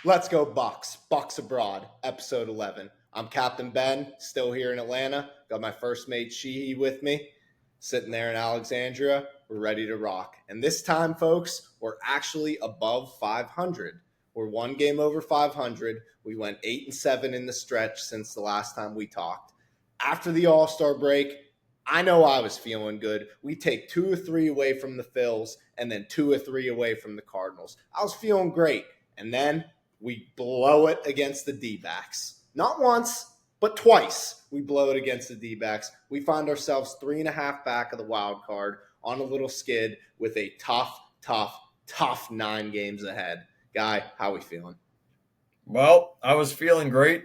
Let's go Bucs. Bucs Abroad, episode 11. I'm Captain Ben, still here in Atlanta. Got my first mate Sheehy with me, sitting there in Alexandria. We're ready to rock. And this time, folks, we're actually above 500. We're one game over 500. We went 8-7 in the stretch since the last time we talked. After the All-Star break, I know I was feeling good. We take 2 or 3 away from the Phils and then 2 or 3 away from the Cardinals. I was feeling great. And then we blow it against the DBacks. Not once, but twice we blow it against the DBacks. We find ourselves 3.5 back of the wild card on a little skid with a tough 9 games ahead. Guy, how we feeling? Well, I was feeling great.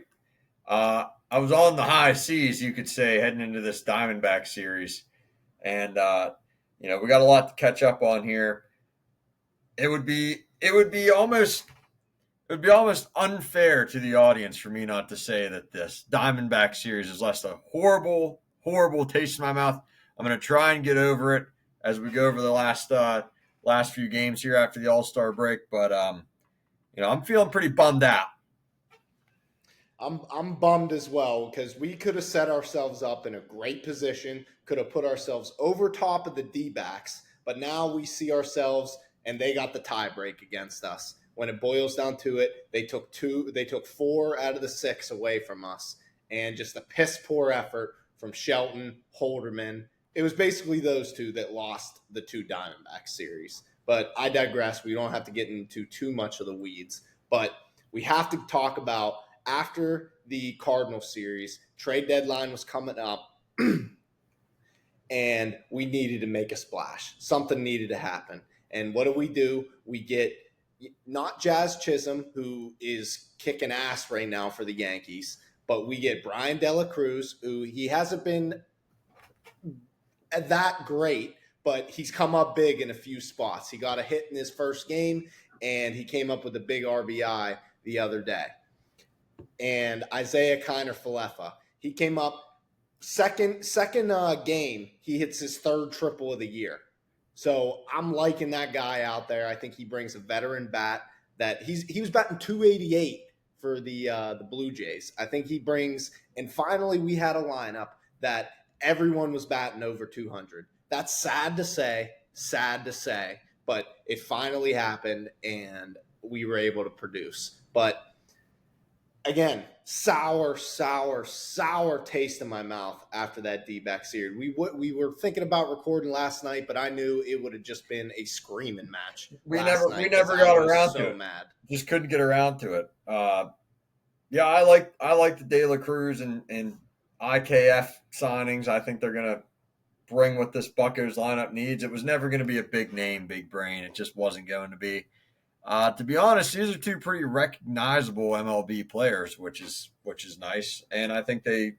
I was on the high seas, you could say, heading into this Diamondback series, and we got a lot to catch up on here. It would be almost unfair to the audience for me not to say that this Diamondback series has left a horrible taste in my mouth. I'm going to try and get over it as we go over the last few games here after the All-Star break, but I'm feeling pretty bummed out. I'm bummed as well because we could have set ourselves up in a great position, could have put ourselves over top of the D-backs, but now we see ourselves and they got the tie break against us. When it boils down to it, they took 4 out of the 6 away from us, and just a piss poor effort from Shelton, Holderman. It was basically those two that lost the 2 Diamondback series. But I digress. We don't have to get into too much of the weeds, but we have to talk about after the Cardinal series, trade deadline was coming up, and we needed to make a splash. Something needed to happen. And what do? We get not Jazz Chisholm, who is kicking ass right now for the Yankees, but we get Brian De La Cruz, who he hasn't been that great, but he's come up big in a few spots. He got a hit in his first game, and he came up with a big RBI the other day. And Isaiah Kiner-Falefa, he came up second game. He hits his 3rd triple of the year. So I'm liking that guy out there. I think he brings a veteran bat that he was batting 288 for the Blue Jays. I think he brings, and finally we had a lineup that everyone was batting over 200. That's sad to say, but it finally happened and we were able to produce. But again, sour taste in my mouth after that D-back series. We were thinking about recording last night, but I knew it would have just been a screaming match. We never got around to it. Mad. Just couldn't get around to it. I like the De La Cruz and IKF signings. I think they're gonna bring what this Bucco's lineup needs. It was never going to be a big name, big brain. It just wasn't going to be. To be honest, these are 2 pretty recognizable MLB players, which is nice, and I think they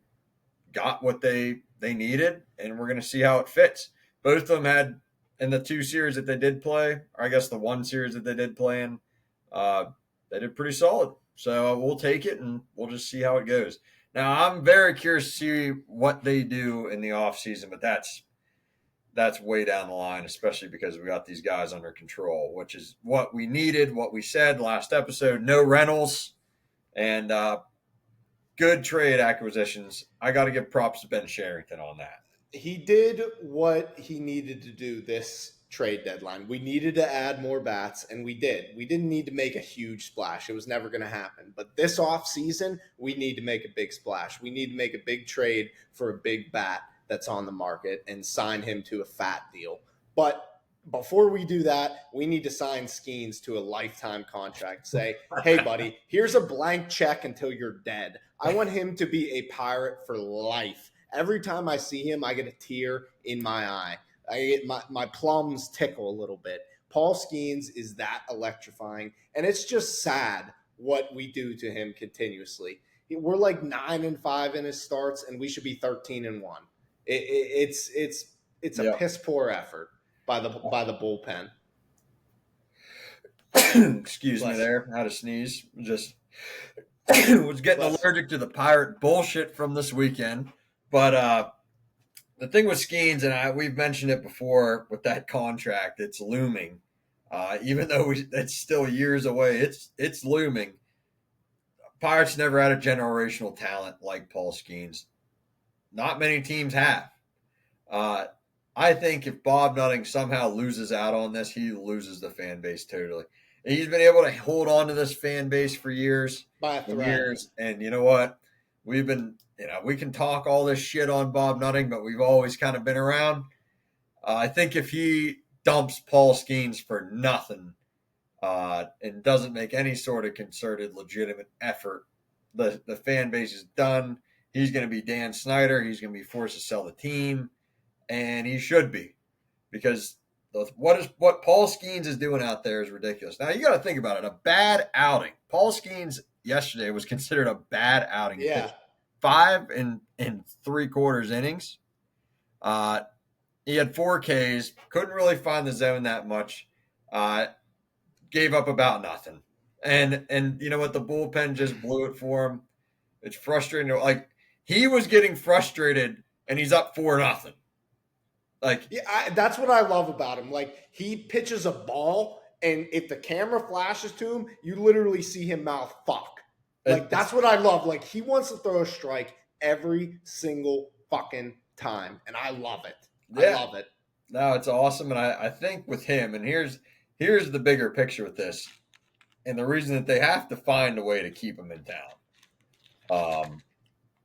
got what they needed, and we're going to see how it fits. Both of them had in the 2 series that they did play, or I guess the 1 series that they did play in, they did pretty solid. So we'll take it, and we'll just see how it goes. Now, I'm very curious to see what they do in the offseason, but that's way down the line, especially because we got these guys under control, which is what we needed, what we said last episode. No rentals and good trade acquisitions. I got to give props to Ben Sherrington on that. He did what he needed to do this trade deadline. We needed to add more bats, and we did. We didn't need to make a huge splash. It was never going to happen. But this offseason, we need to make a big splash. We need to make a big trade for a big bat that's on the market and sign him to a fat deal. But before we do that, we need to sign Skeens to a lifetime contract. Say, hey, buddy, here's a blank check until you're dead. I want him to be a Pirate for life. Every time I see him, I get a tear in my eye. I get my plums tickle a little bit. Paul Skeens is that electrifying, and it's just sad what we do to him continuously. We're like 9-5 in his starts, and we should be 13-1. It's a piss poor effort by the bullpen. Excuse me there. I had a sneeze. Just was getting allergic to the Pirate bullshit from this weekend. But the thing with Skeens, and we've mentioned it before with that contract, it's looming. Even though it's still years away, it's looming. Pirates never had a generational talent like Paul Skeens. Not many teams have. Uh, I think if Bob Nutting somehow loses out on this, he loses the fan base totally. And he's been able to hold on to this fan base for years By a and thread. years. And you know what? We've been, we can talk all this shit on Bob Nutting, but we've always kind of been around. I think if he dumps Paul Skeens for nothing and doesn't make any sort of concerted, legitimate effort, the fan base is done. He's going to be Dan Snyder. He's going to be forced to sell the team. And he should be, because what Paul Skeens is doing out there is ridiculous. Now, you got to think about it. A bad outing. Paul Skeens yesterday was considered a bad outing. He pitched 5 and 3/4 innings. He had 4 Ks, couldn't really find the zone that much, gave up about nothing. And you know what? The bullpen just blew it for him. It's frustrating. Like, he was getting frustrated, and he's up 4-0. Like, yeah, that's what I love about him. Like, he pitches a ball, and if the camera flashes to him, you literally see him mouth "fuck." Like, that's what I love. Like, he wants to throw a strike every single fucking time, and I love it. Yeah. I love it. No, it's awesome, and I think with him, and here's the bigger picture with this, and the reason that they have to find a way to keep him in town,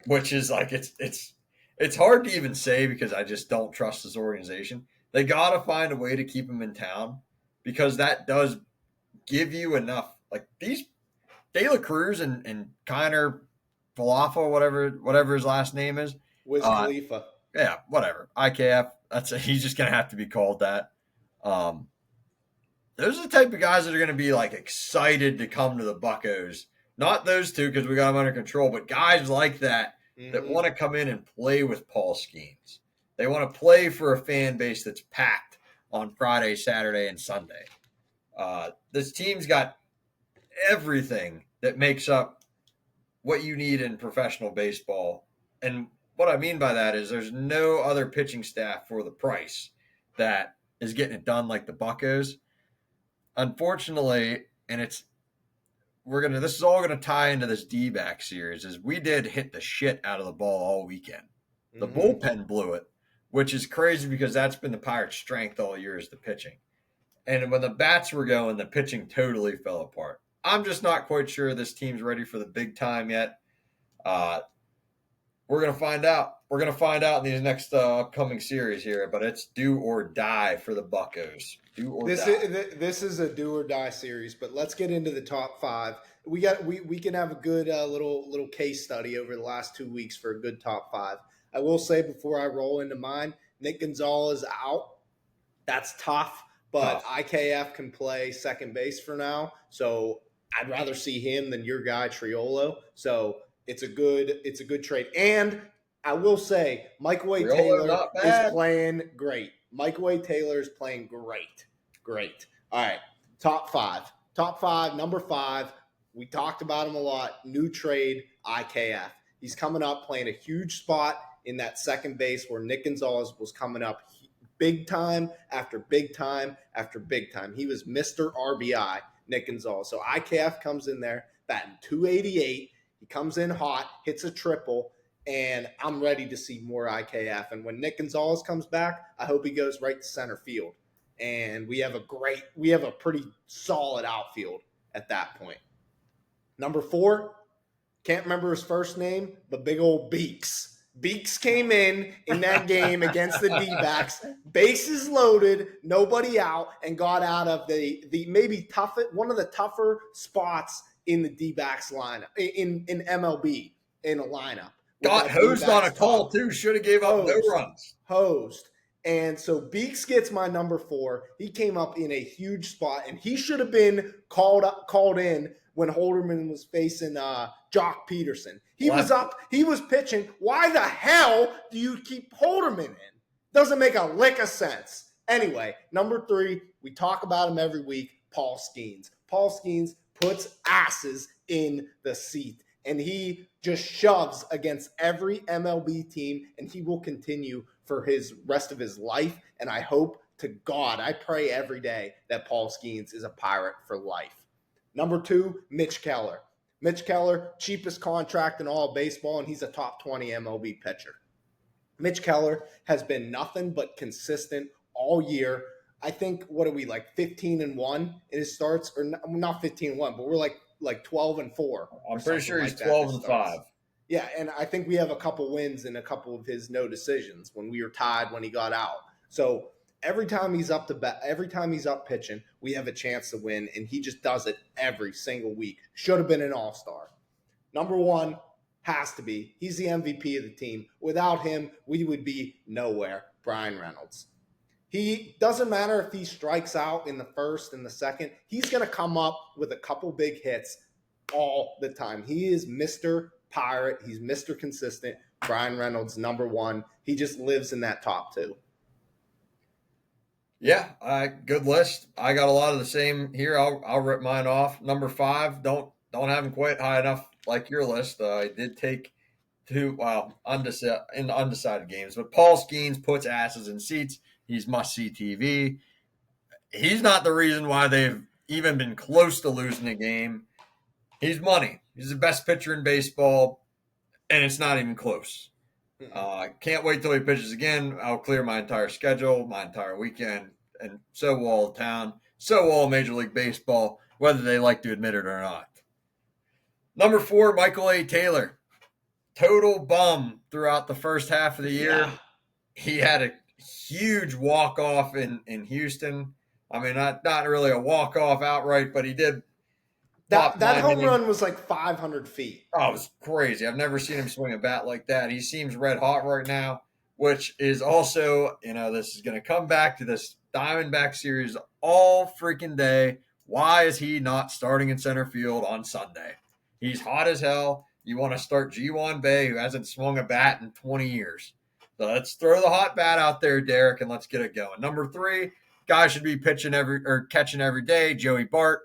which is like it's hard to even say because I just don't trust this organization. They got to find a way to keep him in town because that does give you enough. Like, these De La Cruz and Kiner Falafel, whatever his last name is. Wiz Khalifa. Yeah, whatever. IKF. He's just going to have to be called that. Those are the type of guys that are going to be like excited to come to the Buccos. Not those two because we got them under control, but guys like that that want to come in and play with Paul Skeens. They want to play for a fan base that's packed on Friday, Saturday, and Sunday. This team's got everything that makes up what you need in professional baseball. And what I mean by that is there's no other pitching staff for the price that is getting it done like the Buccos. Unfortunately, and this is all gonna tie into this DBacks series, is we did hit the shit out of the ball all weekend. The bullpen blew it, which is crazy because that's been the Pirates' strength all year is the pitching. And when the bats were going, the pitching totally fell apart. I'm just not quite sure this team's ready for the big time yet. We're going to find out. We're going to find out in these next upcoming series here, but it's do or die for the Buccos. Do or die. This is a do or die series, but let's get into the top 5. We can have a good little case study over the last 2 weeks for a good top 5. I will say before I roll into mine, Nick Gonzalez out. That's tough, but IKF can play second base for now, so I'd rather see him than your guy Triolo. So it's a good trade. And I will say, Michael Taylor is playing great. Michael Taylor is playing great. Great. All right. Top 5. Top 5, number 5. We talked about him a lot. New trade, IKF. He's coming up playing a huge spot in that second base where Nick Gonzalez was coming up big time after big time after big time. He was Mr. RBI, Nick Gonzalez. So IKF comes in there, batting .288. He comes in hot, hits a triple, and I'm ready to see more IKF. And when Nick Gonzalez comes back, I hope he goes right to center field. And we have a pretty solid outfield at that point. Number 4, can't remember his first name, but big old Beaks. Beaks came in that game against the DBacks, bases loaded, nobody out, and got out of the maybe one of the tougher spots in the DBacks lineup, in MLB, in a lineup. Got hosed on a call, too. Should have gave up no runs. Hosed. And so Beaks gets my number 4. He came up in a huge spot, and he should have been called in when Holderman was facing Jock Peterson. He was up. He was pitching. Why the hell do you keep Holderman in? Doesn't make a lick of sense. Anyway, number 3, we talk about him every week, Paul Skeens. Paul Skeens puts asses in the seat, and he just shoves against every MLB team, and he will continue for his rest of his life. And I hope to God, I pray every day that Paul Skeens is a Pirate for life. Number 2, Mitch Keller. Mitch Keller, cheapest contract in all of baseball, and he's a top 20 MLB pitcher. Mitch Keller has been nothing but consistent all year. I think, what are we, like 15-1 in his starts? Or not 15-1, but we're like 12-4. I'm pretty sure he's 12-5. Yeah, and I think we have a couple wins and a couple of his no decisions when we were tied when he got out. So every time he's up pitching, we have a chance to win, and he just does it every single week. Should have been an all-star. Number one has to be. He's the MVP of the team. Without him, we would be nowhere. Brian Reynolds. He doesn't matter if he strikes out in the first and the second. He's going to come up with a couple big hits all the time. He is Mr. Pirate. He's Mr. Consistent. Brian Reynolds, number one. He just lives in that top two. Yeah, good list. I got a lot of the same here. I'll rip mine off. Number 5, don't have him quite high enough like your list. I did take two, in undecided games, but Paul Skeens puts asses in seats. He's must-see TV. He's not the reason why they've even been close to losing a game. He's money. He's the best pitcher in baseball, and it's not even close. I can't wait till he pitches again. I'll clear my entire schedule, my entire weekend, and so will all the town, so will all Major League Baseball, whether they like to admit it or not. Number 4, Michael A. Taylor. Total bum throughout the first half of the year. Yeah. He had a huge walk-off in Houston. I mean, not really a walk-off outright, but he did. That home run was like 500 feet. Oh, it was crazy. I've never seen him swing a bat like that. He seems red hot right now, which is also, this is going to come back to this Diamondback series all freaking day. Why is he not starting in center field on Sunday? He's hot as hell. You want to start Ji-Hwan Bae, who hasn't swung a bat in 20 years. So let's throw the hot bat out there, Derek, and let's get it going. Number 3, guy should be catching every day, Joey Bart.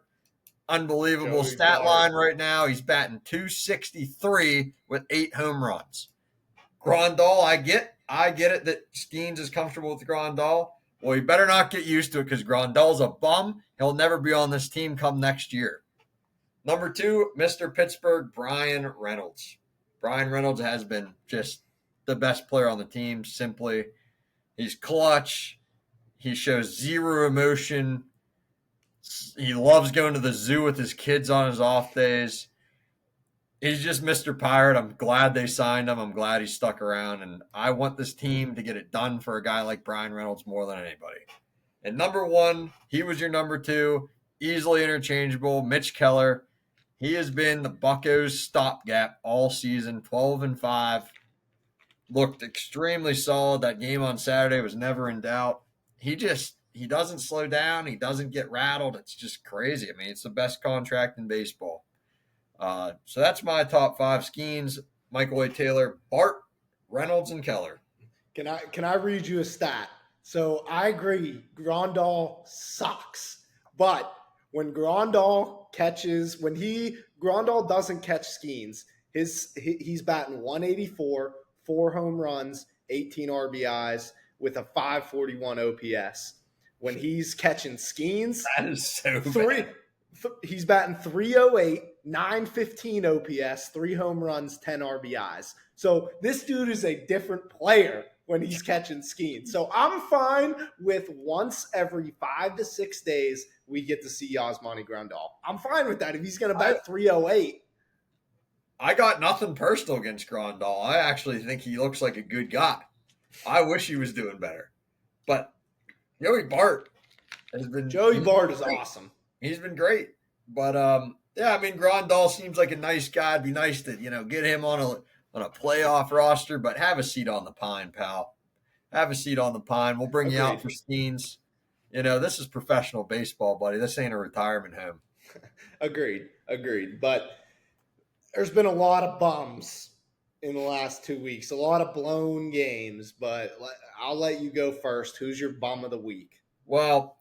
Unbelievable stat line right now. He's batting .263 with 8 home runs. Grandal, I get it that Skeens is comfortable with Grandal. Well, he better not get used to it because Grandal's a bum. He'll never be on this team come next year. Number 2, Mr. Pittsburgh, Brian Reynolds. Brian Reynolds has been just the best player on the team, simply. He's clutch. He shows zero emotion. He loves going to the zoo with his kids on his off days. He's just Mr. Pirate. I'm glad they signed him. I'm glad he stuck around. And I want this team to get it done for a guy like Brian Reynolds more than anybody. And number 1, he was your number 2, easily interchangeable, Mitch Keller. He has been the Buccos' stopgap all season, 12-5. Looked extremely solid. That game on Saturday was never in doubt. He doesn't slow down. He doesn't get rattled. It's just crazy. I mean, it's the best contract in baseball. So that's my top 5: Skeens, Michael A. Taylor, Bart, Reynolds, and Keller. Can I read you a stat? So I agree, Grandal sucks. But when Grandal doesn't catch Skeens, he's batting 184, 4 home runs, 18 RBIs with a 541 OPS. When he's catching Skeens, that is so bad. He's batting 308, 915 OPS, 3 home runs, 10 RBIs. So this dude is a different player when he's catching Skeens. So I'm fine with once every 5 to 6 days we get to see Yasmani Grandal. I'm fine with that if he's going to bat 308. I got nothing personal against Grandal. I actually think he looks like a good guy. I wish he was doing better. But Joey Bart has been Bart is awesome. He's been great. But Grandal seems like a nice guy. It'd be nice to, get him on a playoff roster, but have a seat on the pine, pal. Have a seat on the pine. We'll bring you out for Skeens. This is professional baseball, buddy. This ain't a retirement home. Agreed. But there's been a lot of bums in the last 2 weeks, a lot of blown games, but I'll let you go first. Who's your bum of the week? Well,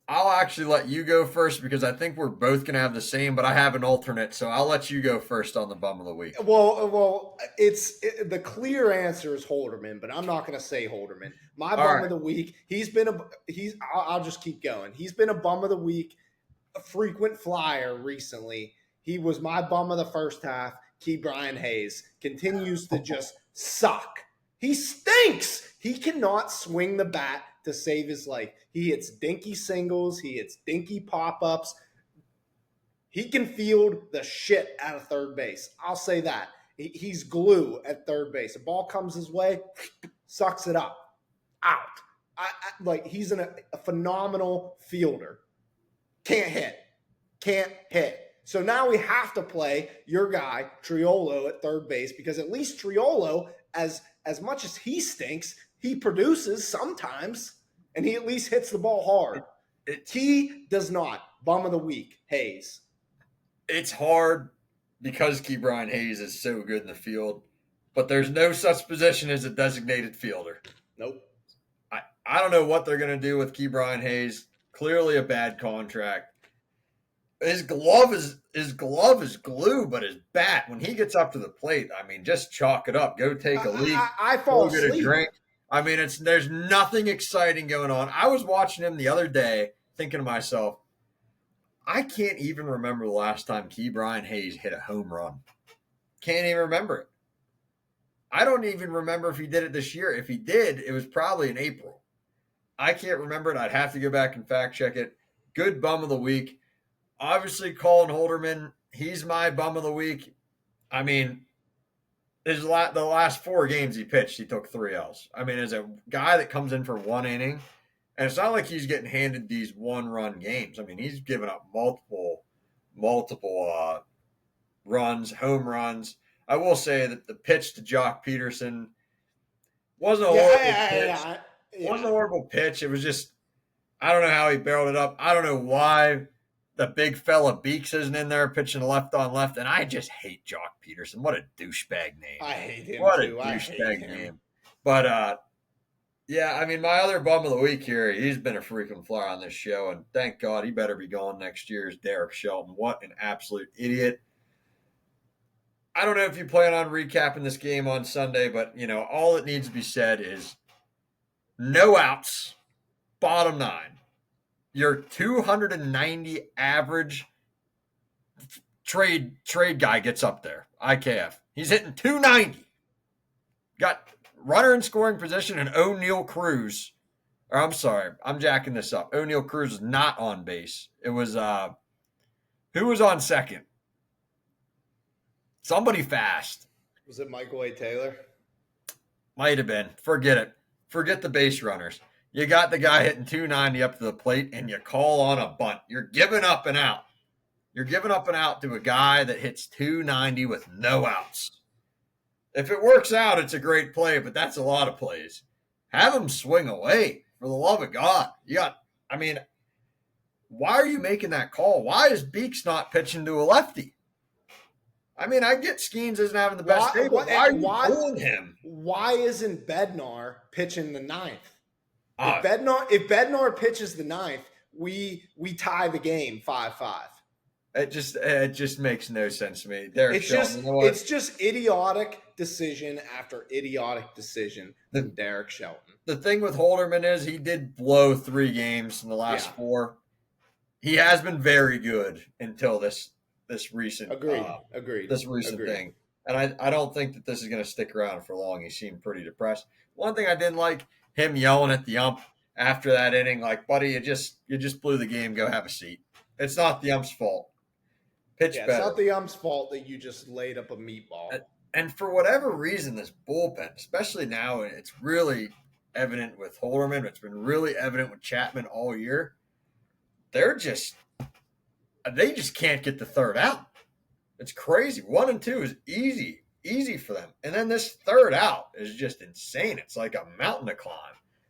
I'll actually let you go first because I think we're both going to have the same, but I have an alternate, so I'll let you go first on the bum of the week. Well, the clear answer is Holderman, but I'm not going to say Holderman. My bum of the week, I'll just keep going. He's been a bum of the week, a frequent flyer recently. He was my bum of the first half. Ke'Bryan Hayes continues to just suck. He stinks. He cannot swing the bat to save his life. He hits dinky singles. He hits dinky pop-ups. He can field the shit out of third base. I'll say that. He's glue at third base. A ball comes his way, sucks it up, out. Like he's a phenomenal fielder. Can't hit. So now we have to play your guy Triolo at third base because at least Triolo, as much as he stinks, he produces sometimes, and he at least hits the ball hard. He does not. Bum of the week, Hayes. It's hard because Ke'Bryan Hayes is so good in the field, but there's no such position as a designated fielder. Nope. I don't know what they're going to do with Ke'Bryan Hayes. Clearly a bad contract. His glove is glue, but his bat, when he gets up to the plate, I mean, just chalk it up. Go take a leak. I fall asleep. Get a drink. I mean, there's nothing exciting going on. I was watching him the other day, thinking to myself, I can't even remember the last time Ke'Bryan Hayes hit a home run. Can't even remember it. I don't even remember if he did it this year. If he did, it was probably in April. I can't remember it. I'd have to go back and fact check it. Good bum of the week. Obviously, Colin Holderman, he's my bum of the week. I mean, the last 4 games he pitched, he took 3 L's. I mean, as a guy that comes in for 1 inning, and it's not like he's getting handed these 1-run games. I mean, he's given up multiple runs, home runs. I will say that the pitch to Jock Peterson wasn't a horrible pitch. It wasn't a horrible pitch. It was just, I don't know how he barreled it up. I don't know why the big fella Beeks isn't in there pitching left on left. And I just hate Jock Peterson. What a douchebag name. I hate him what too. What a douchebag name. But, yeah, I mean, my other bum of the week here, he's been a frequent flyer on this show. And thank God he better be gone next year, is Derek Shelton. What an absolute idiot. I don't know if you plan on recapping this game on Sunday, but, all that needs to be said is no outs, bottom 9. Your 290 average trade guy gets up there, IKF. He's hitting 290. Got runner in scoring position and O'Neal Cruz. Or I'm sorry, I'm jacking this up. O'Neal Cruz is not on base. It was, who was on second? Somebody fast. Was it Michael A. Taylor? Might have been. Forget it. Forget the base runners. You got the guy hitting 290 up to the plate, and you call on a bunt. You're giving up and out. You're giving up and out to a guy that hits 290 with no outs. If it works out, it's a great play, but that's a lot of plays. Have him swing away, for the love of God. Why are you making that call? Why is Beeks not pitching to a lefty? I mean, I get Skeens isn't having the best day, but why are you pulling him? Why isn't Bednar pitching the 9th? If Bednar pitches the 9th, we tie the game 5-5. It just makes no sense to me. It's just idiotic decision after idiotic decision from Derek Shelton. The thing with Holderman is he did blow 3 games in the last 4. He has been very good until this recent thing. And I don't think that this is going to stick around for long. He seemed pretty depressed. One thing I didn't like, him yelling at the ump after that inning, like, buddy, you just blew the game. Go have a seat. It's not the ump's fault. Pitch better. It's not the ump's fault that you just laid up a meatball. And for whatever reason, this bullpen, especially now, it's really evident with Holderman. It's been really evident with Chapman all year. They just can't get the third out. It's crazy. 1 and 2 is easy for them. And then this third out is just insane. It's like a mountain to climb.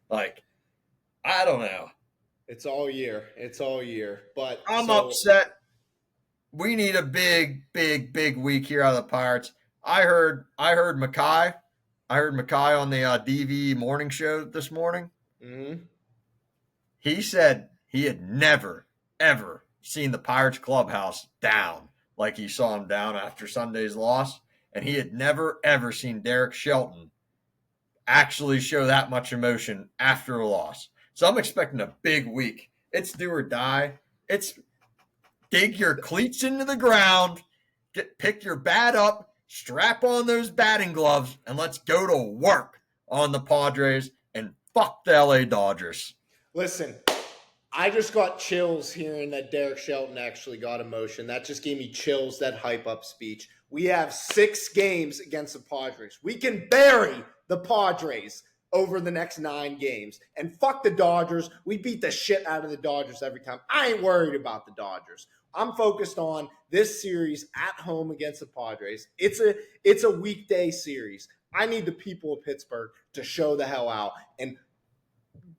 Like, I don't know. It's all year. But I'm upset. We need a big week here out of the Pirates. I heard Mackay. I heard Mackay on the DV morning show this morning. Mm-hmm. He said he had never, ever seen the Pirates clubhouse down like he saw him down after Sunday's loss. And he had never, ever seen Derek Shelton actually show that much emotion after a loss. So I'm expecting a big week. It's do or die. It's dig your cleats into the ground pick your bat up, strap on those batting gloves, and let's go to work on the Padres and fuck the LA Dodgers. Listen, I just got chills hearing that Derek Shelton actually got emotion. That just gave me chills, that hype up speech. We have 6 games against the Padres. We can bury the Padres over the next 9 games. And fuck the Dodgers. We beat the shit out of the Dodgers every time. I ain't worried about the Dodgers. I'm focused on this series at home against the Padres. It's a weekday series. I need the people of Pittsburgh to show the hell out and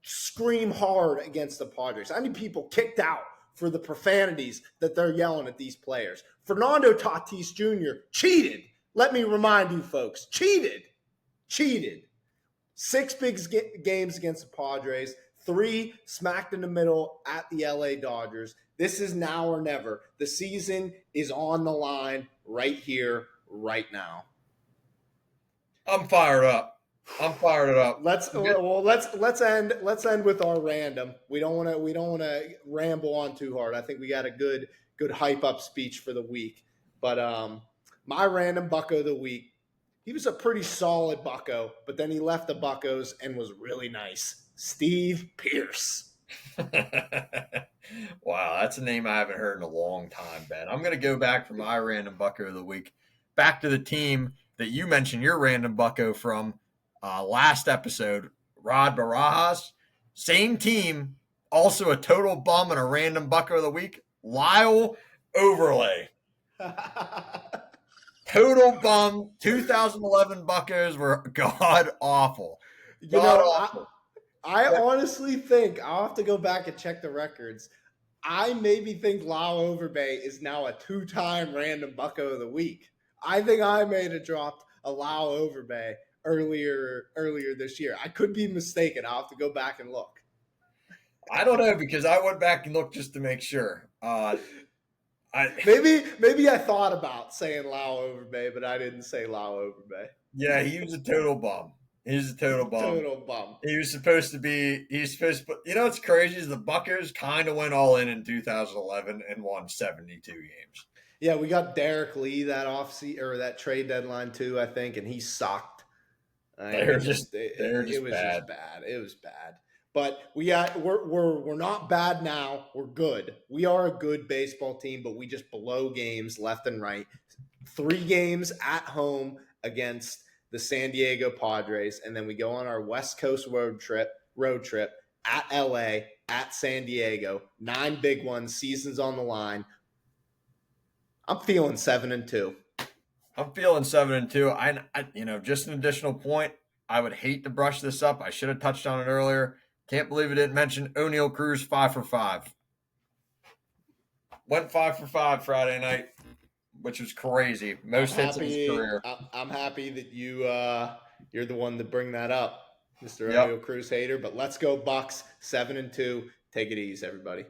scream hard against the Padres. I need people kicked out for the profanities that they're yelling at these players. Fernando Tatis Jr. cheated. Let me remind you folks, cheated. 6 big games against the Padres, 3 smacked in the middle at the LA Dodgers. This is now or never. The season is on the line right here, right now. I'm fired up. Let's end with our random. We don't want to ramble on too hard. I think we got a good hype up speech for the week. But my random Bucco of the week, he was a pretty solid Bucco, but then he left the Buccos and was really nice. Steve Pearce. Wow, that's a name I haven't heard in a long time, Ben. I'm going to go back for my random Bucco of the week, back to the team that you mentioned your random Bucco from last episode, Rod Barajas. Same team, also a total bum and a random Bucco of the week, Lyle Overlay. Total bum. 2011 Buccos were god awful. I honestly think I'll have to go back and check the records. I maybe think Lyle Overbay is now a 2-time random Bucco of the week. I think I may have dropped a Lyle Overbay earlier this year. I could be mistaken. I'll have to go back and look. I don't know, because I went back and looked just to make sure. Maybe I thought about saying Lyle Overbay, but I didn't say Lyle Overbay. Yeah, he was a total bum. He was a total bum. He was supposed to be. You know what's crazy is the Buccos kind of went all in 2011 and won 72 games. Yeah, we got Derek Lee that trade deadline too, I think, and he sucked. It was just bad. It was bad. But we're not bad now. We're good. We are a good baseball team, but we just blow games left and right. 3 games at home against the San Diego Padres, and then we go on our West Coast road trip at LA, at San Diego. 9 big ones, season's on the line. I'm feeling 7-2. I'm feeling 7-2. I just an additional point. I would hate to brush this up. I should have touched on it earlier. Can't believe I didn't mention O'Neal Cruz 5 for 5. Went 5 for 5 Friday night, which was crazy. Most hits in his career. I'm happy that you're the one to bring that up, Mr. O'Neal Cruz hater. But let's go Bucs, 7-2. Take it easy, everybody.